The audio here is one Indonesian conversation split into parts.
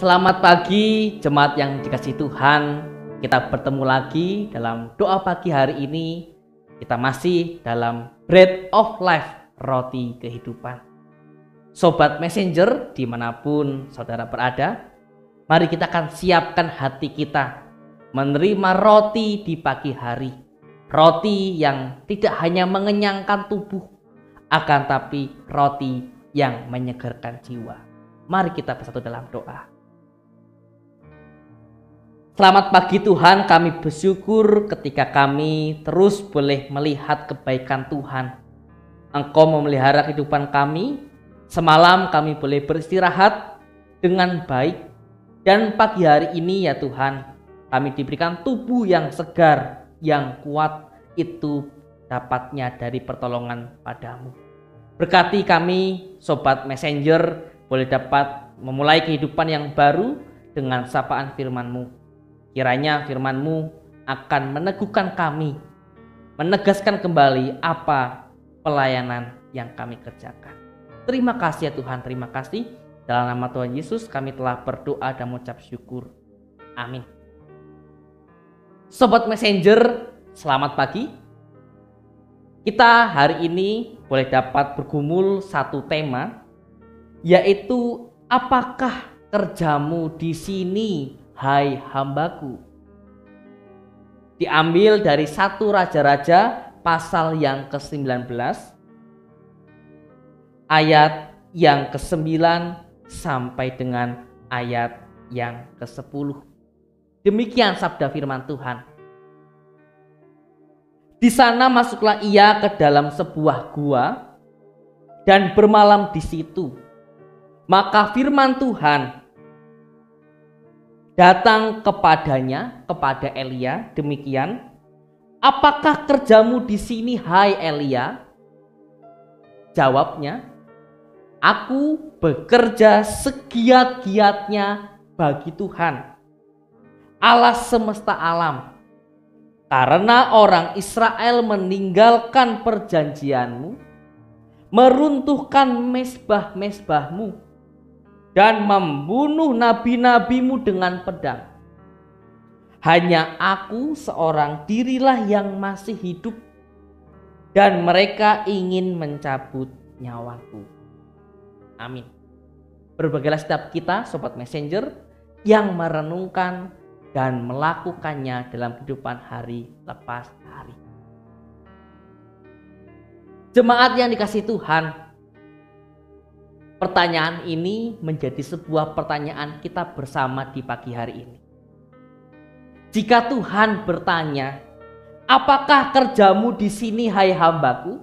Selamat pagi jemaat yang dikasihi Tuhan. Kita bertemu lagi dalam doa pagi hari ini. Kita masih dalam Bread of Life, roti kehidupan. Sobat Messenger dimanapun saudara berada, mari kita akan siapkan hati kita menerima roti di pagi hari. Roti yang tidak hanya mengenyangkan tubuh, akan tapi roti yang menyegarkan jiwa. Mari kita bersatu dalam doa. Selamat pagi Tuhan, kami bersyukur ketika kami terus boleh melihat kebaikan Tuhan. Engkau memelihara kehidupan kami. Semalam kami boleh beristirahat dengan baik. Dan pagi hari ini ya Tuhan, kami diberikan tubuh yang segar, yang kuat. Itu dapatnya dari pertolongan padamu. Berkati kami, Sobat Messenger, boleh dapat memulai kehidupan yang baru dengan sapaan firman-Mu. Kiranya firman-Mu akan meneguhkan kami, menegaskan kembali apa pelayanan yang kami kerjakan. Terima kasih ya Tuhan, terima kasih. Dalam nama Tuhan Yesus kami telah berdoa dan mengucap syukur. Amin. Sobat Messenger, selamat pagi. Kita hari ini boleh dapat bergumul satu tema, yaitu apakah kerjamu di sini, hai hambaku? Diambil dari 1 Raja-Raja pasal yang ke-19 ayat yang ke-9 sampai dengan ayat yang ke-10. Demikian sabda firman Tuhan. Di sana masuklah ia ke dalam sebuah gua dan bermalam di situ. Maka firman Tuhan datang kepadanya, kepada Elia, demikian, apakah kerjamu di sini, hai Elia? Jawabnya, aku bekerja segiat-giatnya bagi Tuhan, Allah semesta alam, karena orang Israel meninggalkan perjanjianmu, meruntuhkan mezbah-mezbahmu, dan membunuh nabi-nabimu dengan pedang. Hanya aku seorang dirilah yang masih hidup, dan mereka ingin mencabut nyawaku. Amin. Berbagailah setiap kita, Sobat Messenger, yang merenungkan dan melakukannya dalam kehidupan hari lepas hari. Jemaat yang dikasihi Tuhan, pertanyaan ini menjadi sebuah pertanyaan kita bersama di pagi hari ini. Jika Tuhan bertanya, apakah kerjamu di sini, hai hambaku?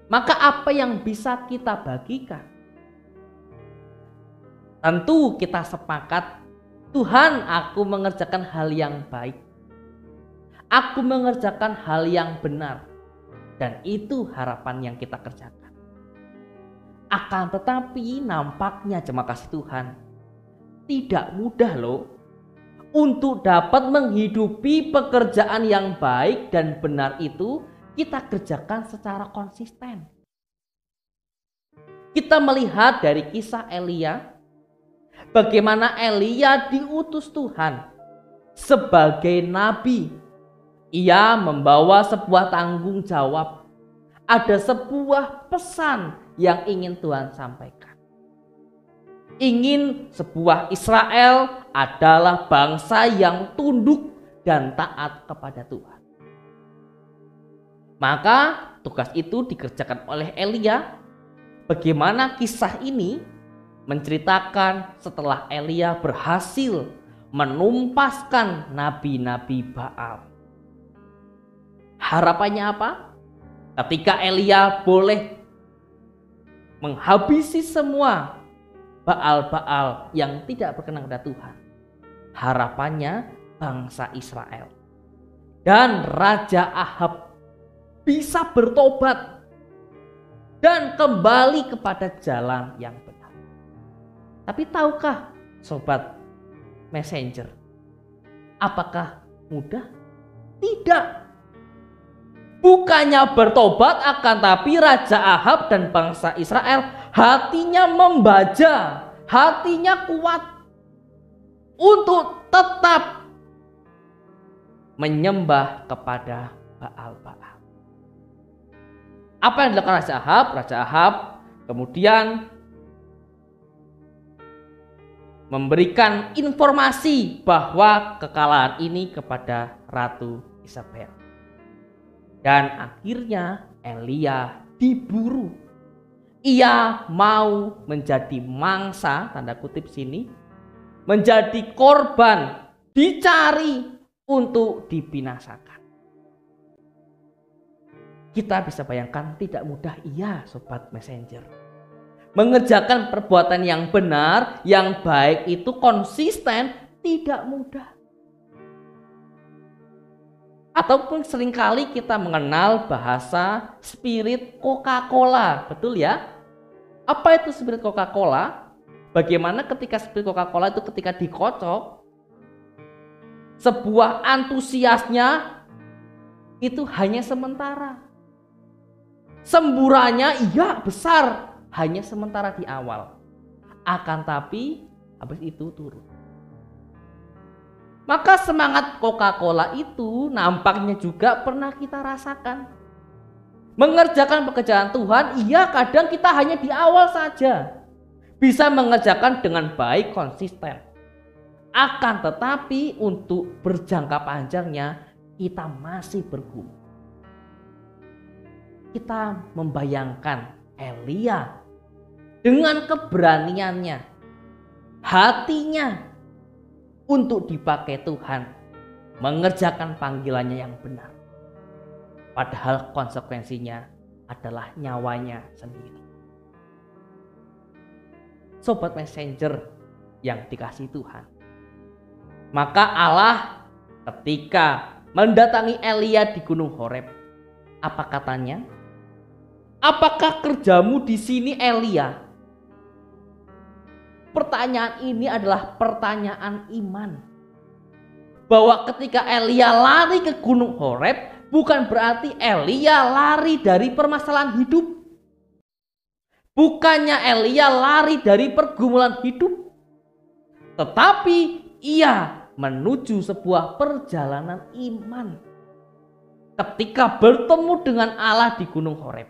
Maka apa yang bisa kita bagikan? Tentu kita sepakat, Tuhan, aku mengerjakan hal yang baik. Aku mengerjakan hal yang benar. Dan itu harapan yang kita kerjakan. Akan tetapi nampaknya jemaat kasih Tuhan, tidak mudah loh untuk dapat menghidupi pekerjaan yang baik dan benar itu kita kerjakan secara konsisten. Kita melihat dari kisah Elia, bagaimana Elia diutus Tuhan sebagai nabi. Ia membawa sebuah tanggung jawab. Ada sebuah pesan yang ingin Tuhan sampaikan. Ingin sebuah Israel adalah bangsa yang tunduk dan taat kepada Tuhan. Maka tugas itu dikerjakan oleh Elia. Bagaimana kisah ini menceritakan setelah Elia berhasil menumpaskan nabi-nabi Baal. Harapannya apa? Ketika Elia boleh menghabisi semua Baal-Baal yang tidak berkenan kepada Tuhan, harapannya bangsa Israel dan Raja Ahab bisa bertobat dan kembali kepada jalan yang benar. Tapi tahukah Sobat Messenger, apakah mudah? Tidak. Bukannya bertobat, akan tapi Raja Ahab dan bangsa Israel hatinya membaja, hatinya kuat untuk tetap menyembah kepada Baal-Baal. Apa yang dilakukan Raja Ahab? Raja Ahab kemudian memberikan informasi bahwa kekalahan ini kepada Ratu Isabel. Dan akhirnya Elia diburu. Ia mau menjadi mangsa, tanda kutip sini, menjadi korban, dicari untuk dibinasakan. Kita bisa bayangkan tidak mudah, iya Sobat Messenger. Mengerjakan perbuatan yang benar, yang baik itu konsisten, tidak mudah. Ataupun seringkali kita mengenal bahasa spirit Coca-Cola, betul ya? Apa itu spirit Coca-Cola? Bagaimana ketika spirit Coca-Cola itu ketika dikocok, sebuah antusiasnya itu hanya sementara. Semburannya iya besar, hanya sementara di awal. Akan tapi habis itu turun. Maka semangat Coca-Cola itu nampaknya juga pernah kita rasakan. Mengerjakan pekerjaan Tuhan, iya kadang kita hanya di awal saja. Bisa mengerjakan dengan baik, konsisten. Akan tetapi untuk berjangka panjangnya kita masih bergumul. Kita membayangkan Elia dengan keberaniannya, hatinya untuk dipakai Tuhan mengerjakan panggilannya yang benar. Padahal konsekuensinya adalah nyawanya sendiri. Sobat Messenger yang dikasihi Tuhan, maka Allah ketika mendatangi Elia di Gunung Horeb, apa katanya? Apakah kerjamu di sini Elia? Pertanyaan ini adalah pertanyaan iman. Bahwa ketika Elia lari ke Gunung Horeb, bukan berarti Elia lari dari permasalahan hidup. Bukannya Elia lari dari pergumulan hidup. Tetapi ia menuju sebuah perjalanan iman. Ketika bertemu dengan Allah di Gunung Horeb,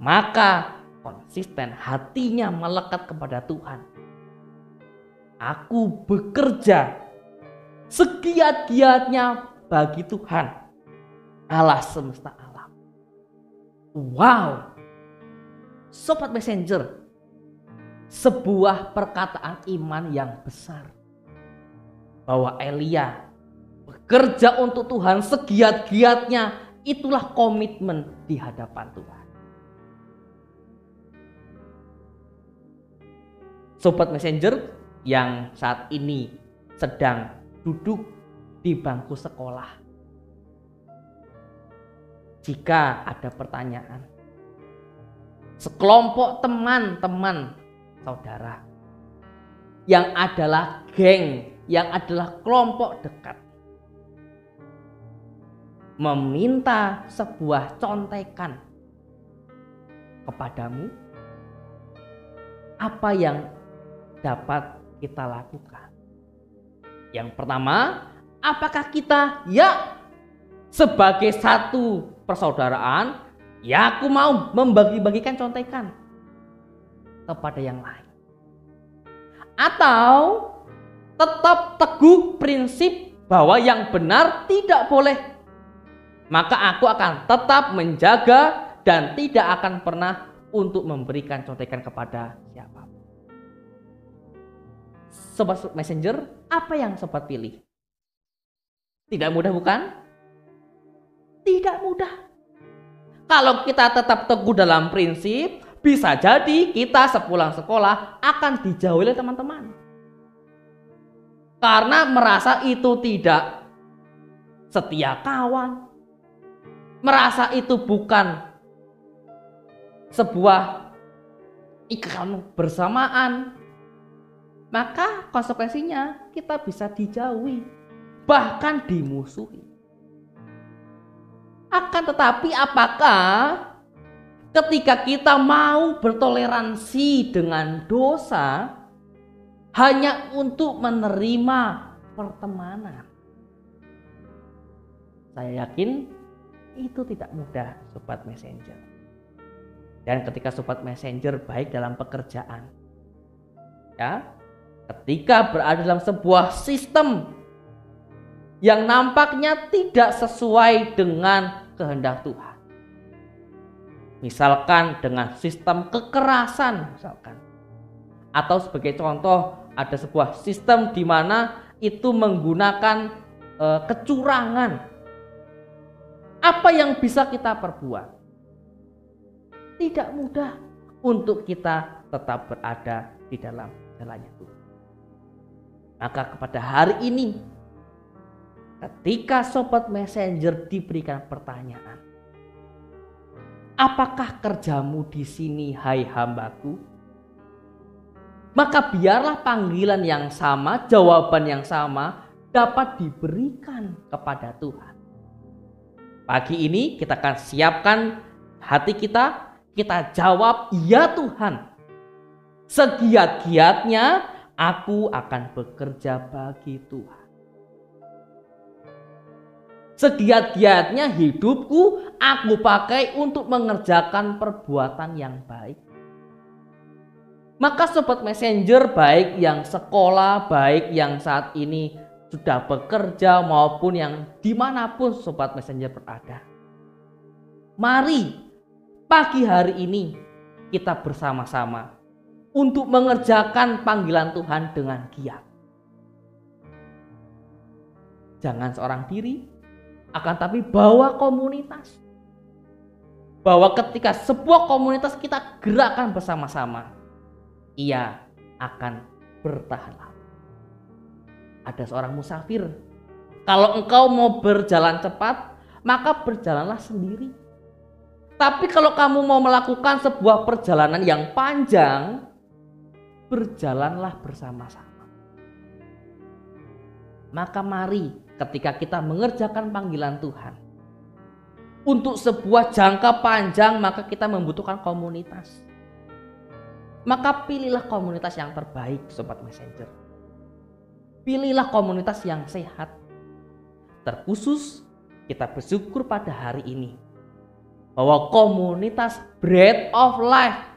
maka konsisten hatinya melekat kepada Tuhan. Aku bekerja segiat-giatnya bagi Tuhan, Allah semesta alam. Wow, Sobat Messenger, sebuah perkataan iman yang besar. Bahwa Elia bekerja untuk Tuhan segiat-giatnya, itulah komitmen di hadapan Tuhan. Sobat Messenger yang saat ini sedang duduk di bangku sekolah, jika ada pertanyaan, sekelompok teman-teman saudara yang adalah geng, yang adalah kelompok dekat, meminta sebuah contekan kepadamu, apa yang dapat kita lakukan? Yang pertama, apakah kita sebagai satu persaudaraan, aku mau membagi-bagikan contekan kepada yang lain, atau tetap teguh prinsip bahwa yang benar tidak boleh, maka aku akan tetap menjaga dan tidak akan pernah untuk memberikan contekan kepada siapapun. Sobat Messenger, apa yang sobat pilih? Tidak mudah bukan? Tidak mudah. Kalau kita tetap teguh dalam prinsip, bisa jadi kita sepulang sekolah akan dijauhi oleh teman-teman. Karena merasa itu tidak setia kawan, merasa itu bukan sebuah ikatan bersamaan, maka konsekuensinya kita bisa dijauhi, bahkan dimusuhi. Akan tetapi apakah Ketika kita mau bertoleransi dengan dosa hanya untuk menerima pertemanan, saya yakin itu tidak mudah, Sobat Messenger. Dan ketika Sobat Messenger baik dalam pekerjaan, ya, ketika berada dalam sebuah sistem yang nampaknya tidak sesuai dengan kehendak Tuhan, misalkan dengan sistem kekerasan misalkan, atau sebagai contoh ada sebuah sistem di mana itu menggunakan kecurangan, apa yang bisa kita perbuat? Tidak mudah untuk kita tetap berada di dalam jalannya Tuhan. Maka kepada hari ini, ketika Sobat Messenger diberikan pertanyaan, apakah kerjamu di sini, hai hambaku? Maka biarlah panggilan yang sama, jawaban yang sama dapat diberikan kepada Tuhan. Pagi ini kita akan siapkan hati kita jawab, ya Tuhan, segiat-giatnya aku akan bekerja bagi Tuhan. Segiat-giatnya hidupku aku pakai untuk mengerjakan perbuatan yang baik. Maka Sobat Messenger, baik yang sekolah, baik yang saat ini sudah bekerja, maupun yang dimanapun Sobat Messenger berada, mari pagi hari ini kita bersama-sama untuk mengerjakan panggilan Tuhan dengan giat. Jangan seorang diri, akan tapi bawa komunitas. Bahwa ketika sebuah komunitas kita gerakkan bersama-sama, ia akan bertahan lama. Ada seorang musafir, kalau engkau mau berjalan cepat, maka berjalanlah sendiri. Tapi kalau kamu mau melakukan sebuah perjalanan yang panjang, berjalanlah bersama-sama. Maka mari ketika kita mengerjakan panggilan Tuhan untuk sebuah jangka panjang, maka kita membutuhkan komunitas. Maka pilihlah komunitas yang terbaik, Sobat Messenger. Pilihlah komunitas yang sehat. Terkhusus kita bersyukur pada hari ini bahwa komunitas Bread of Life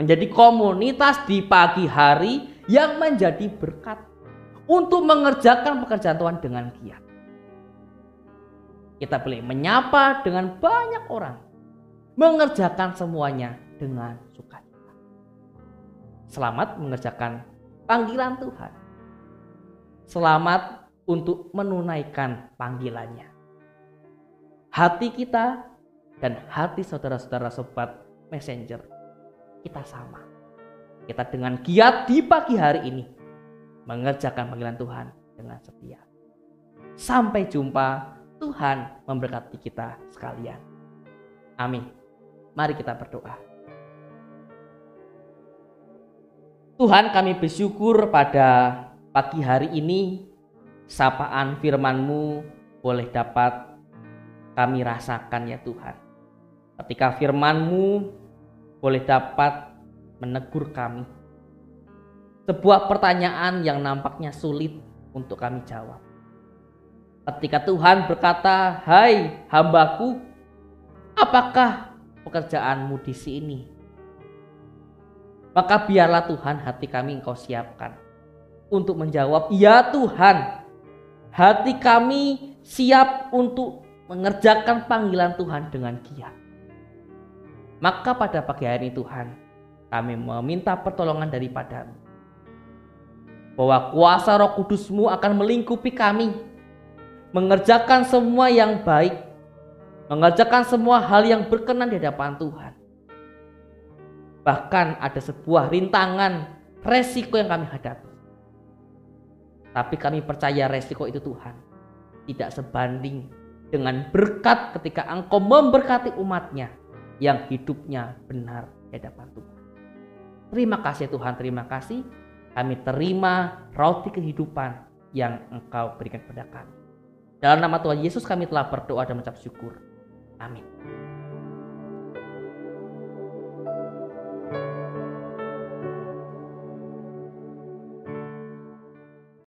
menjadi komunitas di pagi hari yang menjadi berkat untuk mengerjakan pekerjaan Tuhan dengan giat. Kita boleh menyapa dengan banyak orang, mengerjakan semuanya dengan sukacita. Selamat mengerjakan panggilan Tuhan. Selamat untuk menunaikan panggilannya. Hati kita dan hati saudara-saudara Sobat Messenger, kita sama. Kita dengan giat di pagi hari ini mengerjakan panggilan Tuhan dengan setia. Sampai jumpa, Tuhan memberkati kita sekalian. Amin. Mari kita berdoa. Tuhan, kami bersyukur pada pagi hari ini sapaan firman-Mu boleh dapat kami rasakan ya Tuhan. Ketika firman-Mu boleh dapat menegur kami. Sebuah pertanyaan yang nampaknya sulit untuk kami jawab. Ketika Tuhan berkata, hai hambaku, apakah pekerjaanmu di sini? Maka biarlah Tuhan hati kami Engkau siapkan untuk menjawab, ya Tuhan, hati kami siap untuk mengerjakan panggilan Tuhan dengan giat. Maka pada pagi hari ini Tuhan, kami meminta pertolongan daripada-Mu, bahwa kuasa Roh Kudus-Mu akan melingkupi kami, mengerjakan semua yang baik, mengerjakan semua hal yang berkenan di hadapan Tuhan. Bahkan ada sebuah rintangan, resiko yang kami hadapi. Tapi kami percaya resiko itu Tuhan tidak sebanding dengan berkat ketika Engkau memberkati umat-Nya yang hidupnya benar di hadapan Tuhan. Terima kasih Tuhan, terima kasih. Kami terima roti kehidupan yang Engkau berikan kepada kami. Dalam nama Tuhan Yesus kami telah berdoa dan mengucap syukur. Amin.